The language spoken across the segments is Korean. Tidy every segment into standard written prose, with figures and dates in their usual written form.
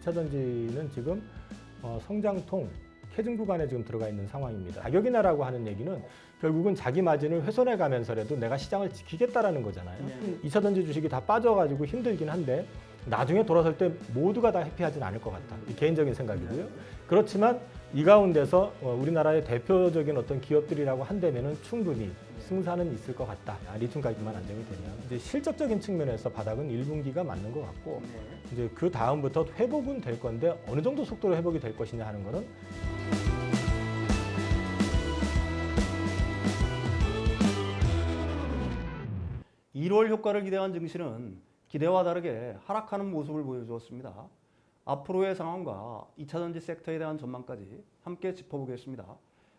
2차전지는 지금 성장통 캐즘 구간에 지금 들어가 있는 상황입니다. 가격 인하라고 하는 얘기는 결국은 자기 마진을 훼손해 가면서라도 내가 시장을 지키겠다라는 거잖아요. 2차전지 주식이 다 빠져가지고 힘들긴 한데 나중에 돌아설 때 모두가 다 해피하진 않을 것 같다. 개인적인 생각이고요. 그렇지만 이 가운데서 우리나라의 대표적인 어떤 기업들이라고 한다면은 충분히 승산은 있을 것 같다. 리튬 가격만 안정이 되면 이제 실적적인 측면에서 바닥은 1분기가 맞는 것 같고 이제 그 다음부터 회복은 될 건데 어느 정도 속도로 회복이 될 것이냐 하는 거는 1월 효과를 기대한 증시는 기대와 다르게 하락하는 모습을 보여주었습니다. 앞으로의 상황과 2차전지 섹터에 대한 전망까지 함께 짚어보겠습니다.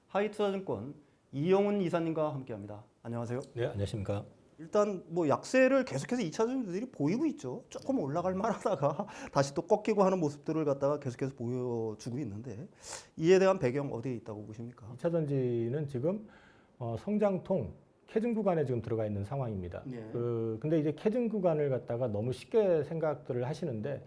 하이투자증권 이영훈 이사님과 함께합니다. 안녕하세요. 네, 안녕하십니까. 일단 뭐 약세를 계속해서 2차전지들이 보이고 있죠. 조금 올라갈 만하다가 다시 또 꺾이고 하는 모습들을 갖다가 계속해서 보여주고 있는데 이에 대한 배경 어디에 있다고 보십니까? 2차전지는 지금 성장통 캐즘 구간에 지금 들어가 있는 상황입니다. 근데 이제 캐즘 구간을 갖다가 너무 쉽게 생각들을 하시는데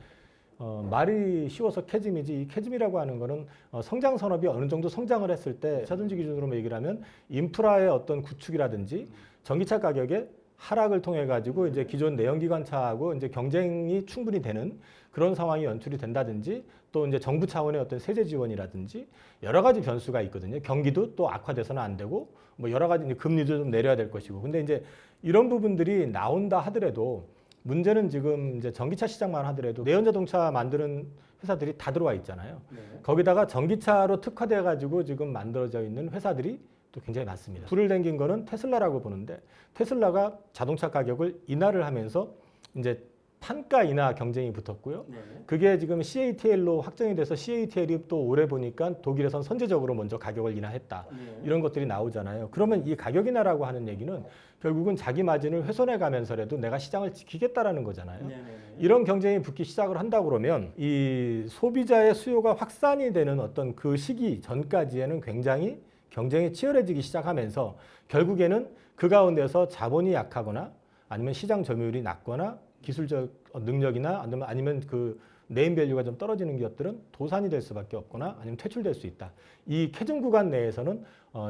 말이 쉬워서 캐즘이지 이 캐즘이라고 하는 거는 성장 산업이 어느 정도 성장을 했을 때 2차전지 기준으로 얘기를 하면 인프라의 어떤 구축이라든지 전기차 가격의 하락을 통해 가지고 이제 기존 내연기관차하고 이제 경쟁이 충분히 되는 그런 상황이 연출이 된다든지 또 이제 정부 차원의 어떤 세제 지원이라든지 여러 가지 변수가 있거든요. 경기도 또 악화돼서는 안 되고 뭐 여러 가지 이제 금리도 좀 내려야 될 것이고. 근데 이제 이런 부분들이 나온다 하더라도 문제는 지금 이제 전기차 시장만 하더라도 내연자동차 만드는 회사들이 다 들어와 있잖아요. 거기다가 전기차로 특화돼 가지고 지금 만들어져 있는 회사들이 또 굉장히 많습니다. 불을 댕긴 거는 테슬라라고 보는데 테슬라가 자동차 가격을 인하를 하면서 이제 판가 인하 경쟁이 붙었고요. 그게 지금 CATL로 확정이 돼서 CATL이 또 올해 보니까 독일에선 선제적으로 먼저 가격을 인하했다. 이런 것들이 나오잖아요. 그러면 이 가격 인하라고 하는 얘기는 결국은 자기 마진을 훼손해 가면서라도 내가 시장을 지키겠다라는 거잖아요. 이런 경쟁이 붙기 시작을 한다 그러면 이 소비자의 수요가 확산이 되는 어떤 그 시기 전까지에는 굉장히 경쟁이 치열해지기 시작하면서 결국에는 그 가운데서 자본이 약하거나 아니면 시장 점유율이 낮거나 기술적 능력이나 아니면 그 네임밸류가 좀 떨어지는 기업들은 도산이 될 수밖에 없거나 아니면 퇴출될 수 있다. 이 캐즘 구간 내에서는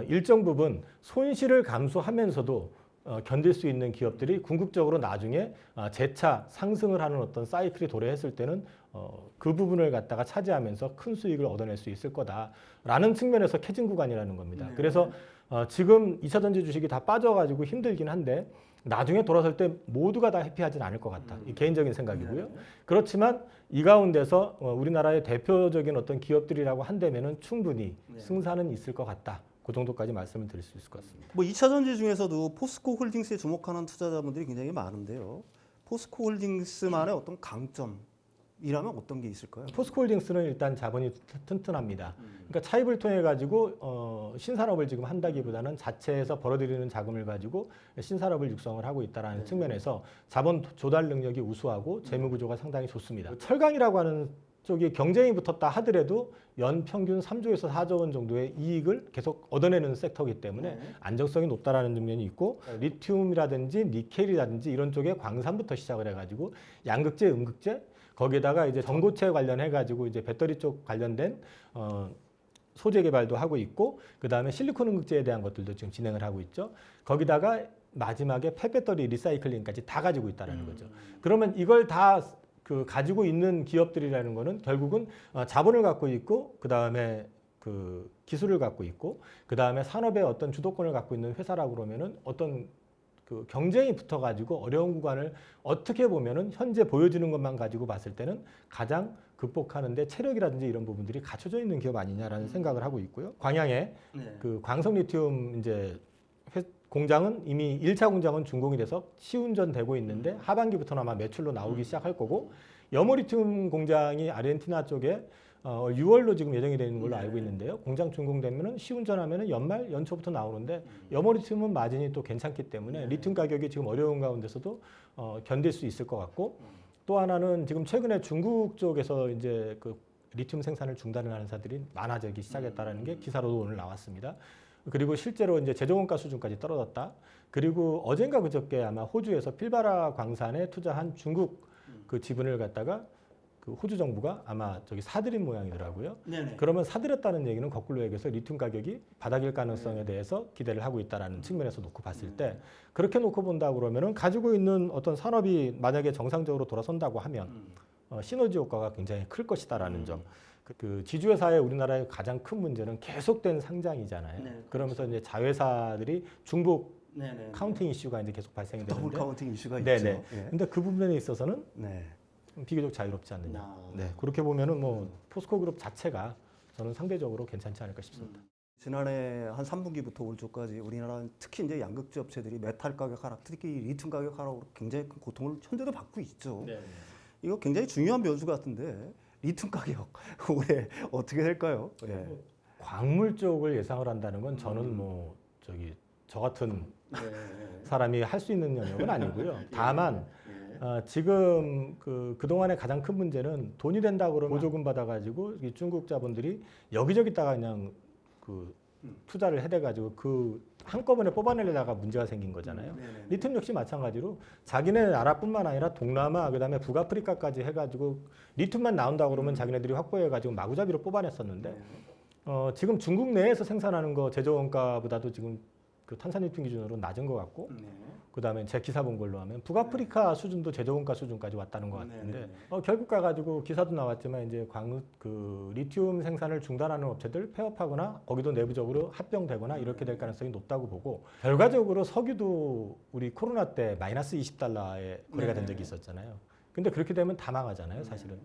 일정 부분 손실을 감수하면서도 견딜 수 있는 기업들이 궁극적으로 나중에 재차 상승을 하는 어떤 사이클이 도래했을 때는 그 부분을 갖다가 차지하면서 큰 수익을 얻어낼 수 있을 거다라는 측면에서 캐즘 구간이라는 겁니다. 그래서 지금 2차전지 주식이 다 빠져가지고 힘들긴 한데 나중에 돌아설 때 모두가 다 해피하진 않을 것 같다. 이 개인적인 생각이고요. 그렇지만 이 가운데서 우리나라의 대표적인 어떤 기업들이라고 한다면은 충분히 승산은 있을 것 같다. 그 정도까지 말씀을 드릴 수 있을 것 같습니다. 뭐 2차전지 중에서도 포스코 홀딩스에 주목하는 투자자분들이 굉장히 많은데요. 포스코 홀딩스만의 어떤 강점이라면 어떤 게 있을까요? 포스코 홀딩스는 일단 자본이 튼튼합니다. 그러니까 차입을 통해 가지고 신산업을 지금 한다기보다는 자체에서 벌어들이는 자금을 가지고 신산업을 육성을 하고 있다는 측면에서 자본 조달 능력이 우수하고 재무 구조가 상당히 좋습니다. 철강이라고 하는 쪽이 경쟁이 붙었다 하더라도 연 평균 3조에서 4조 원 정도의 이익을 계속 얻어내는 섹터이기 때문에 안정성이 높다라는 측면이 있고 리튬이라든지 니켈이라든지 이런 쪽에 광산부터 시작을 해가지고 양극재, 음극재 거기에다가 이제 전고체 관련해 가지고 이제 배터리 쪽 관련된 소재 개발도 하고 있고 그 다음에 실리콘 음극재에 대한 것들도 지금 진행을 하고 있죠. 거기다가 마지막에 폐배터리 리사이클링까지 다 가지고 있다는 거죠. 그러면 이걸 다 가지고 있는 기업들이라는 거는 결국은 자본을 갖고 있고 그 다음에 그 기술을 갖고 있고 그 다음에 산업의 어떤 주도권을 갖고 있는 회사라고 그러면은 어떤 그 경쟁이 붙어가지고 어려운 구간을 어떻게 보면은 현재 보여주는 것만 가지고 봤을 때는 가장 극복하는데 체력이라든지 이런 부분들이 갖춰져 있는 기업 아니냐라는 생각을 하고 있고요. 광양에 그 광석 리튬 이제 공장은 이미 1차 공장은 준공이 돼서 시운전되고 있는데 하반기부터는 아마 매출로 나오기 시작할 거고 여모 리튬 공장이 아르헨티나 쪽에 6월로 지금 예정이 되어 있는 걸로 알고 있는데요. 공장 준공되면은 시운전하면은 연말 연초부터 나오는데 여모 리튬은 마진이 또 괜찮기 때문에 리튬 가격이 지금 어려운 가운데서도 견딜 수 있을 것 같고 또 하나는 지금 최근에 중국 쪽에서 이제 그 리튬 생산을 중단을 하는 사들이 많아지기 시작했다라는 게 기사로도 오늘 나왔습니다. 그리고 실제로 이제 제조원가 수준까지 떨어졌다. 그리고 어젠가 그저께 아마 호주에서 필바라 광산에 투자한 중국 그 지분을 갖다가 그 호주 정부가 아마 저기 사들인 모양이더라고요. 네네. 그러면 사들였다는 얘기는 거꾸로 얘기해서 리튬 가격이 바닥일 가능성에 대해서 기대를 하고 있다라는 측면에서 놓고 봤을 때 그렇게 놓고 본다 그러면은 가지고 있는 어떤 산업이 만약에 정상적으로 돌아선다고 하면 시너지 효과가 굉장히 클 것이다라는 점. 그 지주회사의 우리나라의 가장 큰 문제는 계속된 상장이잖아요. 네, 그러면서 이제 자회사들이 중복 네네. 카운팅 이슈가 이제 계속 발생이 되는데. 더블 카운팅 이슈가 네네. 있죠. 예. 근데 그 부분에 있어서는 네. 비교적 자유롭지 않느냐. 아. 네, 그렇게 보면은 뭐 포스코 그룹 자체가 저는 상대적으로 괜찮지 않을까 싶습니다. 지난해 한 3분기부터 올 초까지 우리나라 특히 이제 양극재 업체들이 메탈 가격 하락, 특히 리튬 가격 하락으로 굉장히 큰 고통을 현재도 받고 있죠. 네. 이거 굉장히 중요한 변수 같은데 리튬 가격 올해 어떻게 될까요? 예. 광물 쪽을 예상을 한다는 건 저는 뭐 저기 저 같은 사람이 할 수 있는 영역은 아니고요. 다만 지금 그동안의 가장 큰 문제는 돈이 된다 그러면 보조금 받아가지고 이 중국 자본들이 여기저기다가 그냥 그 투자를 해대가지고 그 한꺼번에 뽑아내려다가 문제가 생긴 거잖아요. 리튬 역시 마찬가지로 자기네 나라뿐만 아니라 동남아 그다음에 북아프리카까지 해가지고 리튬만 나온다 그러면 자기네들이 확보해가지고 마구잡이로 뽑아냈었는데 지금 중국 내에서 생산하는 거 제조 원가보다도 지금 그 탄산리튬 기준으로 낮은 것 같고 그다음에 제 기사 본 걸로 하면 북아프리카 수준도 제조 원가 수준까지 왔다는 것 같은데 결국 가가지고 기사도 나왔지만 이제 그 리튬 생산을 중단하는 업체들 폐업하거나 거기도 내부적으로 합병되거나 이렇게 될 가능성이 높다고 보고 결과적으로 석유도 우리 코로나 때 마이너스 20달러에 거래가 된 적이 있었잖아요. 근데 그렇게 되면 다 망하잖아요, 사실은.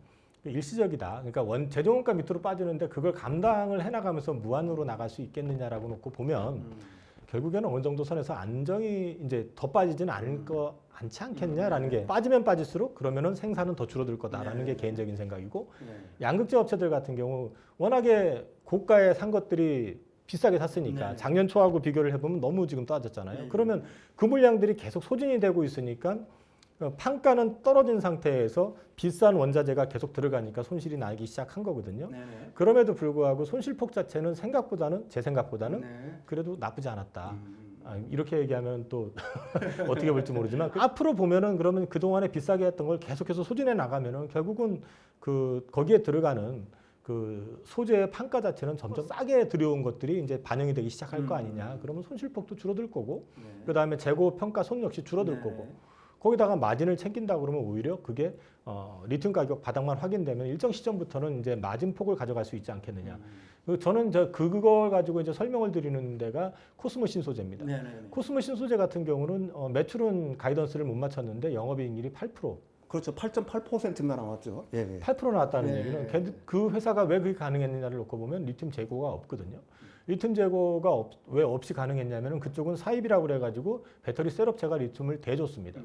일시적이다. 그러니까 제조 원가 밑으로 빠지는데 그걸 감당을 해나가면서 무한으로 나갈 수 있겠느냐라고 놓고 보면 결국에는 어느 정도 선에서 안정이 이제 더 빠지지는 않지 않겠냐라는 게 빠지면 빠질수록 그러면은 생산은 더 줄어들 거다라는 게 개인적인 생각이고 양극재 업체들 같은 경우 워낙에 고가에 산 것들이 비싸게 샀으니까 작년 초하고 비교를 해보면 너무 지금 따졌잖아요. 그러면 그 물량들이 계속 소진이 되고 있으니까 판가는 떨어진 상태에서 비싼 원자재가 계속 들어가니까 손실이 나기 시작한 거거든요. 그럼에도 불구하고 손실폭 자체는 제 생각보다는 그래도 나쁘지 않았다. 이렇게 얘기하면 또 어떻게 볼지 모르지만 앞으로 보면은 그러면 그동안에 비싸게 했던 걸 계속해서 소진해 나가면은 결국은 거기에 들어가는 그 소재의 판가 자체는 점점 싸게 들여온 것들이 이제 반영이 되기 시작할 거 아니냐. 그러면 손실폭도 줄어들 거고 그다음에 재고 평가 손 역시 줄어들 거고 거기다가 마진을 챙긴다 그러면 오히려 그게 리튬 가격 바닥만 확인되면 일정 시점부터는 이제 마진 폭을 가져갈 수 있지 않겠느냐. 저는 그걸 가지고 이제 설명을 드리는 데가 코스모 신소재입니다. 코스모 신소재 같은 경우는 매출은 가이던스를 못 맞췄는데 영업이익률이 8%. 그렇죠. 8.8%나 나왔죠. 8% 나왔다는 얘기는 그 회사가 왜 그게 가능했느냐를 놓고 보면 리튬 재고가 없거든요. 리튬 재고가 왜 없이 가능했냐면 그쪽은 사입이라고 그래가지고 배터리 셀업체가 리튬을 대줬습니다.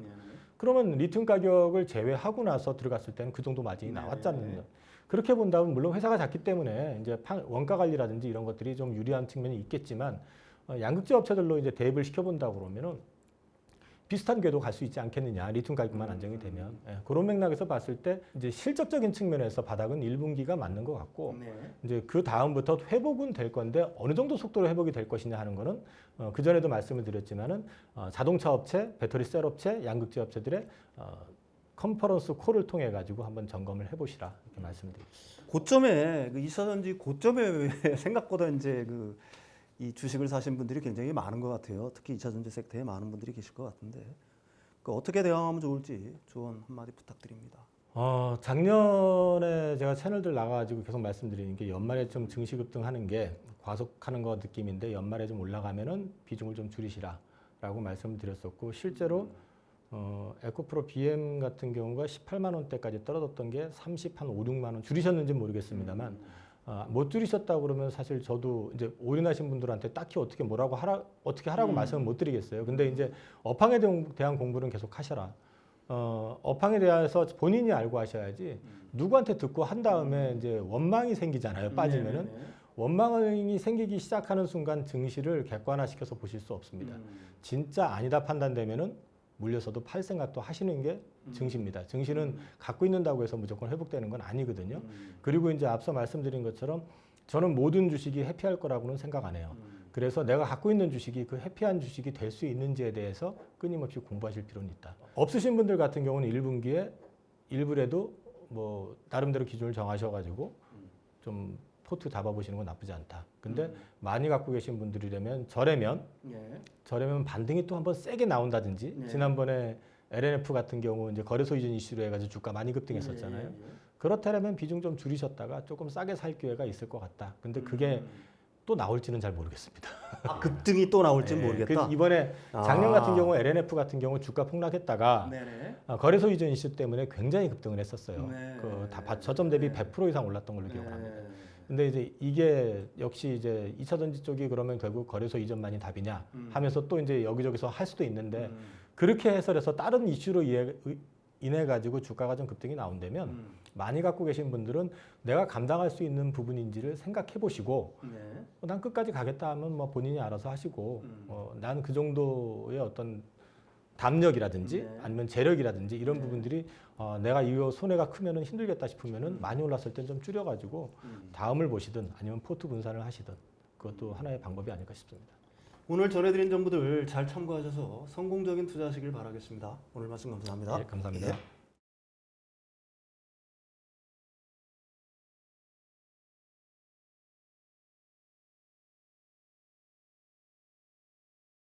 그러면 리튬 가격을 제외하고 나서 들어갔을 때는 그 정도 마진이 나왔잖아요. 그렇게 본다면 물론 회사가 작기 때문에 이제 원가 관리라든지 이런 것들이 좀 유리한 측면이 있겠지만 양극재 업체들로 이제 대입을 시켜본다고 그러면은 비슷한 궤도 갈 수 있지 않겠느냐. 리튬 가격만 안정이 되면. 그런 맥락에서 봤을 때 이제 실적적인 측면에서 바닥은 1분기가 맞는 것 같고 이제 그 다음부터 회복은 될 건데 어느 정도 속도로 회복이 될 것이냐 하는 거는 그 전에도 말씀을 드렸지만은 자동차 업체, 배터리 셀 업체, 양극재 업체들의 컨퍼런스 콜을 통해 가지고 한번 점검을 해보시라 이렇게 말씀드리겠습니다. 고점에 그 2차전지 고점에 생각보다 이제 이 주식을 사신 분들이 굉장히 많은 것 같아요. 특히 2차전지 섹터에 많은 분들이 계실 것 같은데 어떻게 대응하면 좋을지 조언 한마디 부탁드립니다. 작년에 제가 채널들 나가가지고 계속 말씀드리는 게 연말에 좀 증시 급등하는 게 과속하는 거 느낌인데 연말에 좀 올라가면은 비중을 좀 줄이시라라고 말씀을 드렸었고 실제로 에코프로 BM 같은 경우가 18만 원대까지 떨어졌던 게 5, 6만 원 줄이셨는지 모르겠습니다만 못 줄이셨다고 그러면 사실 저도 이제 올인하신 분들한테 딱히 어떻게 하라고 말씀을 못 드리겠어요. 근데 이제 업황에 대한 공부는 계속 하셔라. 업황에 대해서 본인이 알고 하셔야지 누구한테 듣고 한 다음에 이제 원망이 생기잖아요. 빠지면은 원망이 생기기 시작하는 순간 증시를 객관화시켜서 보실 수 없습니다. 진짜 아니다 판단되면은 물려서도 팔 생각도 하시는 게 증시입니다. 증시는 갖고 있는다고 해서 무조건 회복되는 건 아니거든요. 그리고 이제 앞서 말씀드린 것처럼 저는 모든 주식이 해피할 거라고는 생각 안 해요. 그래서 내가 갖고 있는 주식이 그 해피한 주식이 될 수 있는지에 대해서 끊임없이 공부하실 필요는 있다. 없으신 분들 같은 경우는 1분기에 1불에도 뭐 나름대로 기준을 정하셔가지고 좀 포트 잡아보시는 건 나쁘지 않다. 근데 많이 갖고 계신 분들이라면 저래면 반등이 또 한번 세게 나온다든지 지난번에 LNF 같은 경우 이제 거래소 이전 이슈로 해가지고 주가 많이 급등했었잖아요. 그렇다면 비중 좀 줄이셨다가 조금 싸게 살 기회가 있을 것 같다. 근데 그게 또 나올지는 잘 모르겠습니다. 아, 급등이 또 나올지는 모르겠다. 이번에 작년 같은 경우 LNF 같은 경우 주가 폭락했다가 거래소 이전 이슈 때문에 굉장히 급등을 했었어요. 다 저점 대비 100% 이상 올랐던 걸로 기억을 합니다. 근데 이제 이게 역시 이제 2차 전지 쪽이 그러면 결국 거래소 이전만이 답이냐 하면서 또 이제 여기저기서 할 수도 있는데 그렇게 해설해서 다른 이슈로 인해 가지고 주가가 좀 급등이 나온다면 많이 갖고 계신 분들은 내가 감당할 수 있는 부분인지를 생각해 보시고 난 끝까지 가겠다 하면 뭐 본인이 알아서 하시고 난 그 정도의 어떤 담력이라든지 아니면 재력이라든지 이런 부분들이 내가 이거 손해가 크면은 힘들겠다 싶으면은 많이 올랐을 땐 좀 줄여가지고 다음을 보시든 아니면 포트 분산을 하시든 그것도 하나의 방법이 아닐까 싶습니다. 오늘 전해드린 정보들 잘 참고하셔서 성공적인 투자하시길 바라겠습니다. 오늘 말씀 감사합니다. 네, 감사합니다.